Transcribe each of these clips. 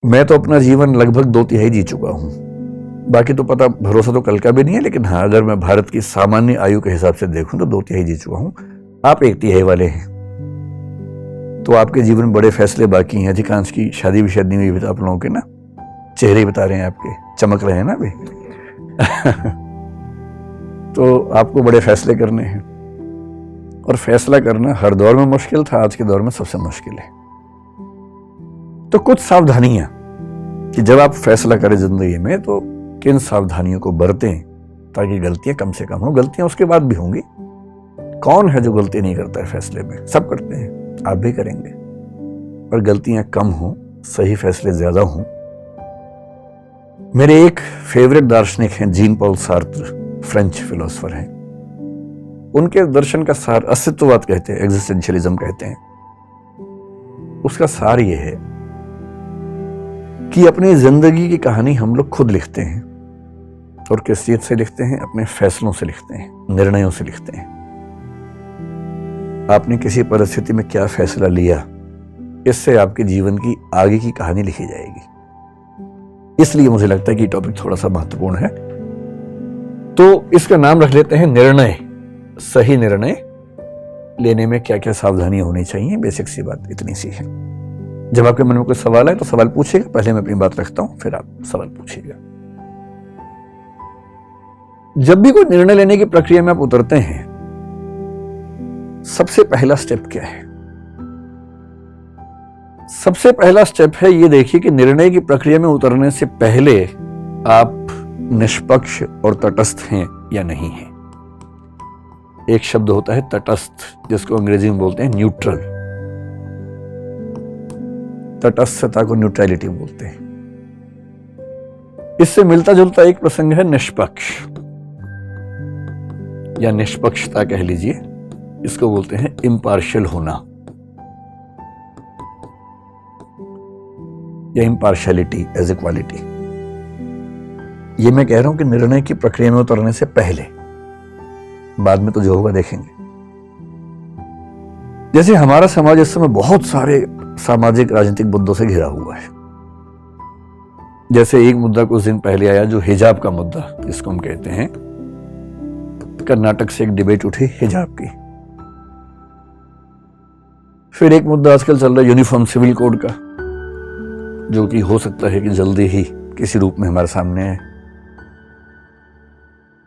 मैं तो अपना जीवन लगभग 2/3 जी चुका हूं। बाकी तो पता, भरोसा तो कल का भी नहीं है, लेकिन हाँ, अगर मैं भारत की सामान्य आयु के हिसाब से देखूं तो 2/3 जी चुका हूं। आप 1/3 वाले हैं, तो आपके जीवन में बड़े फैसले बाकी हैं। अधिकांश की शादी भी शादी नहीं हुई, आप लोगों के ना चेहरे बता रहे हैं, आपके चमक रहे हैं ना अभी। तो आपको बड़े फैसले करने हैं, और फैसला करना हर दौर में मुश्किल था, आज के दौर में सबसे मुश्किल है। तो कुछ सावधानियां कि जब आप फैसला करें जिंदगी में तो किन सावधानियों को बरतें ताकि गलतियां कम से कम हो। गलतियां उसके बाद भी होंगी, कौन है जो गलती नहीं करता है फैसले में? सब करते हैं, आप भी करेंगे, पर गलतियां कम हो, सही फैसले ज्यादा हों। मेरे एक फेवरेट दार्शनिक हैं Jean Paul Sartre, French philosopher हैं। उनके दर्शन का सार अस्तित्ववाद कहते हैं, एग्जिस्टेंशियलिज्म कहते हैं। उसका सार यह है कि अपनी जिंदगी की कहानी हम लोग खुद लिखते हैं, और किस चीज से लिखते हैं? अपने फैसलों से लिखते हैं, निर्णयों से लिखते हैं। आपने किसी परिस्थिति में क्या फैसला लिया, इससे आपके जीवन की आगे की कहानी लिखी जाएगी। इसलिए मुझे लगता है कि टॉपिक थोड़ा सा महत्वपूर्ण है, तो इसका नाम रख लेते हैं निर्णय। सही निर्णय लेने में क्या क्या सावधानियां होनी चाहिए, बेसिक सी बात इतनी सी है। जब आपके मन में कोई सवाल है तो सवाल पूछिएगा, पहले मैं अपनी बात रखता हूं, फिर आप सवाल पूछिएगा। जब भी कोई निर्णय लेने की प्रक्रिया में आप उतरते हैं, सबसे पहला स्टेप क्या है? सबसे पहला स्टेप है ये देखिए कि निर्णय की प्रक्रिया में उतरने से पहले आप निष्पक्ष और तटस्थ हैं या नहीं हैं। एक शब्द होता है तटस्थ, जिसको अंग्रेजी में बोलते हैं न्यूट्रल। तटस्थता को न्यूट्रलिटी बोलते हैं। इससे मिलता जुलता एक प्रसंग है निष्पक्ष, या निष्पक्षता कह लीजिए। इसको बोलते हैं इम्पार्शियल होना, या इम्पार्शियलिटी एज ए क्वालिटी। ये मैं कह रहा हूं कि निर्णय की प्रक्रिया में उतरने से पहले, बाद में तो जो होगा देखेंगे। जैसे हमारा समाज इस समय बहुत सारे सामाजिक राजनीतिक मुद्दों से घिरा हुआ है। जैसे एक मुद्दा कुछ दिन पहले आया, जो हिजाब का मुद्दा जिसको हम कहते हैं। कर्नाटक से एक डिबेट उठी हिजाब की। फिर एक मुद्दा आजकल चल रहा है यूनिफॉर्म सिविल कोड का, जो कि हो सकता है कि जल्दी ही किसी रूप में हमारे सामने आए।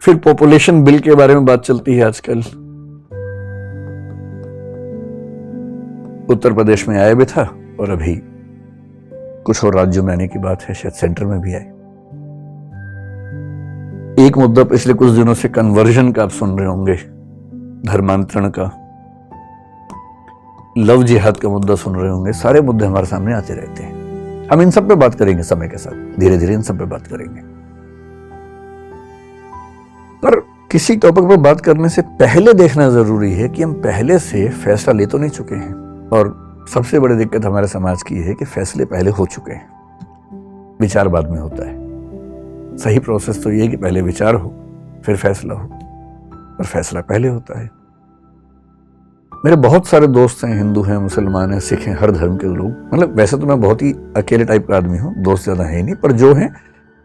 फिर पॉपुलेशन बिल के बारे में बात चलती है आजकल। उत्तर प्रदेश में आया भी था, और अभी कुछ और राज्यों में आने की बात है, शायद सेंटर में भी आए। एक मुद्दा पिछले कुछ दिनों से कन्वर्जन का आप सुन रहे होंगे, धर्मांतरण का। लव जिहाद का मुद्दा सुन रहे होंगे। सारे मुद्दे हमारे सामने आते रहते हैं। हम इन सब पे बात करेंगे समय के साथ, धीरे धीरे इन सब पे बात करेंगे। पर किसी टॉपिक पर बात करने से पहले देखना जरूरी है कि हम पहले से फैसला ले तो नहीं चुके हैं। और सबसे बड़ी दिक्कत हमारे समाज की है कि फैसले पहले हो चुके हैं, विचार बाद में होता है। सही प्रोसेस तो ये है कि पहले विचार हो, फिर फैसला हो, और फैसला पहले होता है। मेरे बहुत सारे दोस्त हैं, हिंदू हैं, मुसलमान हैं, सिख हैं, हर धर्म के लोग। मतलब वैसे तो मैं बहुत ही अकेले टाइप का आदमी हूं, दोस्त ज्यादा है नहीं, पर जो हैं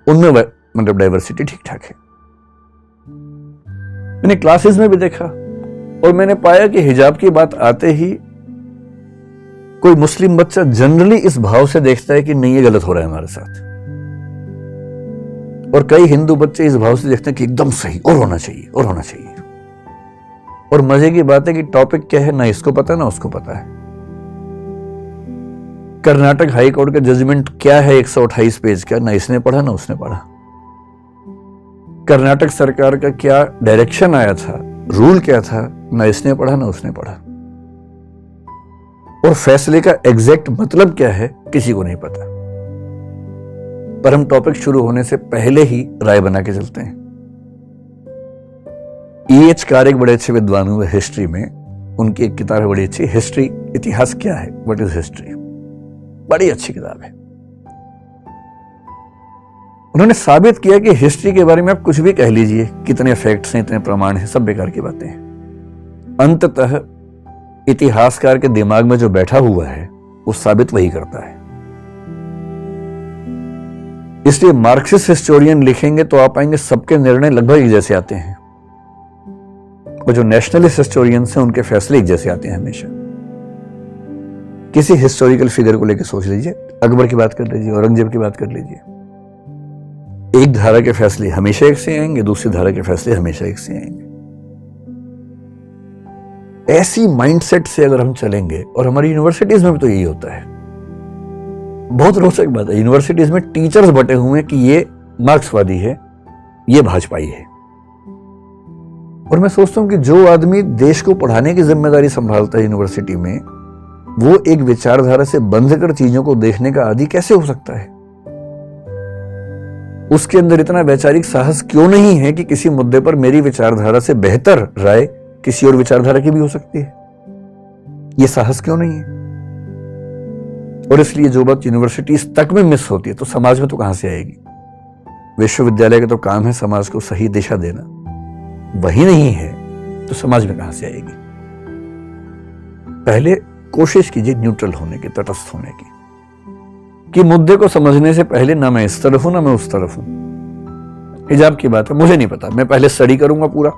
उनमें मतलब डाइवर्सिटी ठीक ठाक है। मैंने क्लासेस में भी देखा, और मैंने पाया कि हिजाब की बात आते ही कोई मुस्लिम बच्चा जनरली इस भाव से देखता है कि नहीं, ये गलत हो रहा है हमारे साथ, और कई हिंदू बच्चे इस भाव से देखते हैं कि एकदम सही, और होना चाहिए, और होना चाहिए। और मजे की बात है कि टॉपिक क्या है ना इसको पता ना उसको पता है। कर्नाटक हाई कोर्ट का जजमेंट क्या है 128 पेज का, ना इसने पढ़ा ना उसने पढ़ा। कर्नाटक सरकार का क्या डायरेक्शन आया था, रूल क्या था, ना इसने पढ़ा ना उसने पढ़ा। और फैसले का एग्जैक्ट मतलब क्या है किसी को नहीं पता। पर हम टॉपिक शुरू होने से पहले ही राय बना के चलते हैं। E.H. कार एक बड़े अच्छे विद्वान हुए हिस्ट्री में। उनकी एक किताब है बड़ी अच्छी, हिस्ट्री, इतिहास क्या है, व्हाट इज हिस्ट्री। बड़ी अच्छी किताब है। उन्होंने साबित किया कि हिस्ट्री के बारे में आप कुछ भी कह लीजिए, कितने फैक्ट्स हैं, इतने प्रमाण हैं, सब बेकार की बातें हैं। अंततः इतिहासकार के दिमाग में जो बैठा हुआ है वो साबित वही करता है। इसलिए मार्क्सिस्ट हिस्टोरियन लिखेंगे तो आप पाएंगे सबके निर्णय लगभग एक जैसे आते हैं, और जो नेशनलिस्ट हिस्टोरियंस हैं उनके फैसले एक जैसे आते हैं हमेशा। किसी हिस्टोरिकल फिगर को लेकर सोच लीजिए, अकबर की बात कर लीजिए, औरंगजेब की बात कर लीजिए, एक धारा के फैसले हमेशा एक से आएंगे, दूसरी धारा के फैसले हमेशा एक से आएंगे। ऐसी माइंडसेट से अगर हम चलेंगे, और हमारी यूनिवर्सिटीज में भी तो यही होता है। बहुत रोचक बात है, यूनिवर्सिटीज में टीचर्स बटे हुए हैं कि ये मार्क्सवादी है, ये भाजपाई है। और मैं सोचता हूं कि जो आदमी देश को पढ़ाने की जिम्मेदारी संभालता है यूनिवर्सिटी में, वो एक विचारधारा से बंध कर चीजों को देखने का आदी कैसे हो सकता है? उसके अंदर इतना वैचारिक साहस क्यों नहीं है कि किसी मुद्दे पर मेरी विचारधारा से बेहतर राय किसी और विचारधारा की भी हो सकती है? यह साहस क्यों नहीं है? और इसलिए जो बात यूनिवर्सिटीज तक में मिस होती है तो समाज में तो कहां से आएगी? विश्वविद्यालय का तो काम है समाज को सही दिशा देना, वही नहीं है तो समाज में कहां से आएगी? पहले कोशिश कीजिए न्यूट्रल होने की, तटस्थ होने की, कि मुद्दे को समझने से पहले ना मैं इस तरफ हूं ना मैं उस तरफ हूं। हिजाब की बात है, मुझे नहीं पता, मैं पहले स्टडी करूंगा पूरा,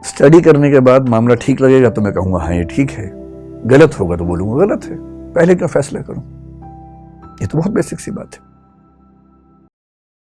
स्टडी करने के बाद मामला ठीक लगेगा तो मैं कहूंगा हाँ ये ठीक है, गलत होगा तो बोलूंगा गलत है। पहले क्यों फैसला करूं? ये तो बहुत बेसिक सी बात है।